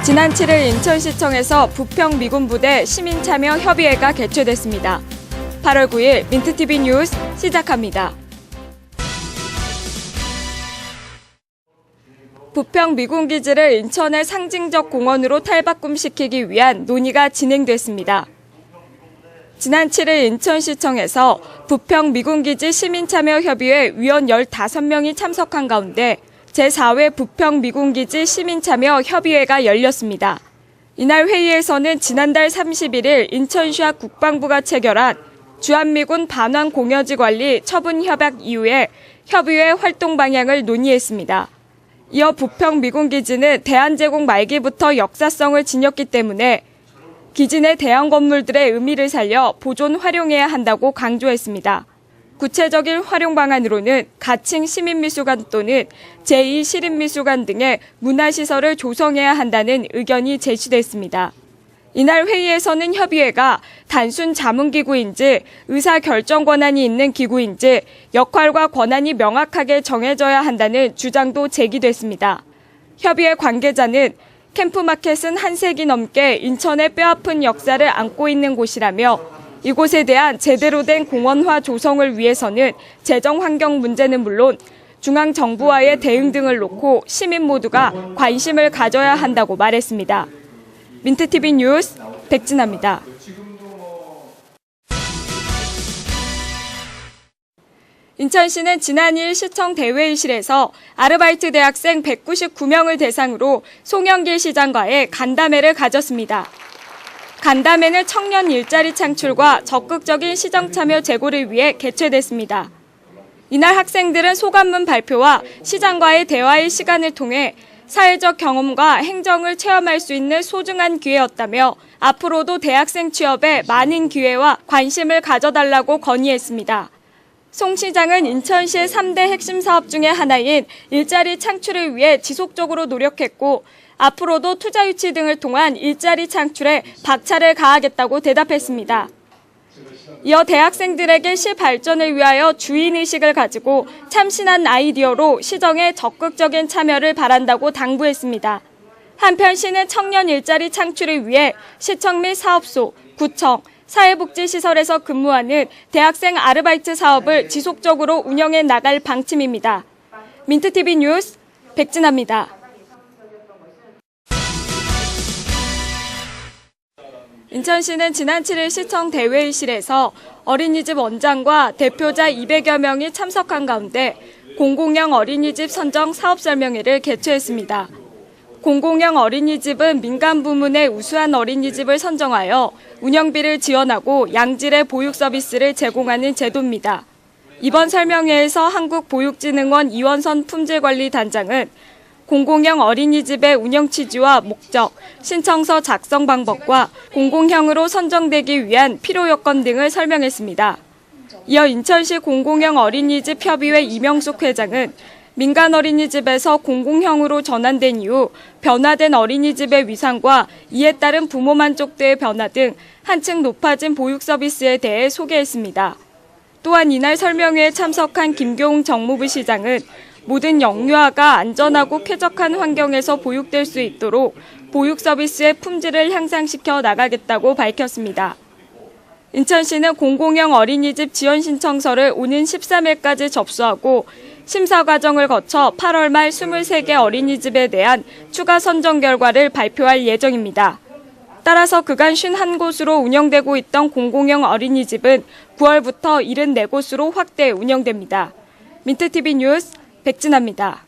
지난 7일 인천시청에서 부평 미군부대 시민참여협의회가 개최됐습니다. 8월 9일 민트TV 뉴스 시작합니다. 부평 미군기지를 인천의 상징적 공원으로 탈바꿈시키기 위한 논의가 진행됐습니다. 지난 7일 인천시청에서 부평 미군기지 시민참여협의회 위원 15명이 참석한 가운데 제4회 부평 미군기지 시민참여협의회가 열렸습니다. 이날 회의에서는 지난달 31일 인천시와 국방부가 체결한 주한미군 반환 공여지 관리 처분 협약 이후에 협의회 활동 방향을 논의했습니다. 이어 부평 미군기지는 대한제국 말기부터 역사성을 지녔기 때문에 기지 내 대형 건물들의 의미를 살려 보존 활용해야 한다고 강조했습니다. 구체적인 활용 방안으로는 가칭 시민미술관 또는 제2시립미술관 등의 문화시설을 조성해야 한다는 의견이 제시됐습니다. 이날 회의에서는 협의회가 단순 자문기구인지 의사결정 권한이 있는 기구인지 역할과 권한이 명확하게 정해져야 한다는 주장도 제기됐습니다. 협의회 관계자는 캠프마켓은 한 세기 넘게 인천의 뼈아픈 역사를 안고 있는 곳이라며 이곳에 대한 제대로 된 공원화 조성을 위해서는 재정 환경 문제는 물론 중앙정부와의 대응 등을 놓고 시민 모두가 관심을 가져야 한다고 말했습니다. 민트TV 뉴스 백진아입니다. 인천시는 지난 2일 시청 대회의실에서 아르바이트 대학생 199명을 대상으로 송영길 시장과의 간담회를 가졌습니다. 간담회는 청년 일자리 창출과 적극적인 시정 참여 제고를 위해 개최됐습니다. 이날 학생들은 소감문 발표와 시장과의 대화의 시간을 통해 사회적 경험과 행정을 체험할 수 있는 소중한 기회였다며 앞으로도 대학생 취업에 많은 기회와 관심을 가져달라고 건의했습니다. 송 시장은 인천시의 3대 핵심 사업 중의 하나인 일자리 창출을 위해 지속적으로 노력했고 앞으로도 투자 유치 등을 통한 일자리 창출에 박차를 가하겠다고 대답했습니다. 이어 대학생들에게 시 발전을 위하여 주인의식을 가지고 참신한 아이디어로 시정에 적극적인 참여를 바란다고 당부했습니다. 한편 시는 청년 일자리 창출을 위해 시청 및 사업소, 구청, 사회복지시설에서 근무하는 대학생 아르바이트 사업을 지속적으로 운영해 나갈 방침입니다. 민트TV 뉴스 백진아입니다. 인천시는 지난 7일 시청 대회의실에서 어린이집 원장과 대표자 200여 명이 참석한 가운데 공공형 어린이집 선정 사업설명회를 개최했습니다. 공공형 어린이집은 민간 부문의 우수한 어린이집을 선정하여 운영비를 지원하고 양질의 보육 서비스를 제공하는 제도입니다. 이번 설명회에서 한국보육진흥원 이원선 품질관리단장은 공공형 어린이집의 운영 취지와 목적, 신청서 작성 방법과 공공형으로 선정되기 위한 필요 요건 등을 설명했습니다. 이어 인천시 공공형 어린이집 협의회 이명숙 회장은 민간 어린이집에서 공공형으로 전환된 이후 변화된 어린이집의 위상과 이에 따른 부모 만족도의 변화 등 한층 높아진 보육 서비스에 대해 소개했습니다. 또한 이날 설명회에 참석한 김교웅 정무부 시장은 모든 영유아가 안전하고 쾌적한 환경에서 보육될 수 있도록 보육 서비스의 품질을 향상시켜 나가겠다고 밝혔습니다. 인천시는 공공형 어린이집 지원 신청서를 오는 13일까지 접수하고 심사 과정을 거쳐 8월 말 23개 어린이집에 대한 추가 선정 결과를 발표할 예정입니다. 따라서 그간 51곳으로 운영되고 있던 공공형 어린이집은 9월부터 74곳으로 확대 운영됩니다. 민트TV 뉴스 백진아입니다.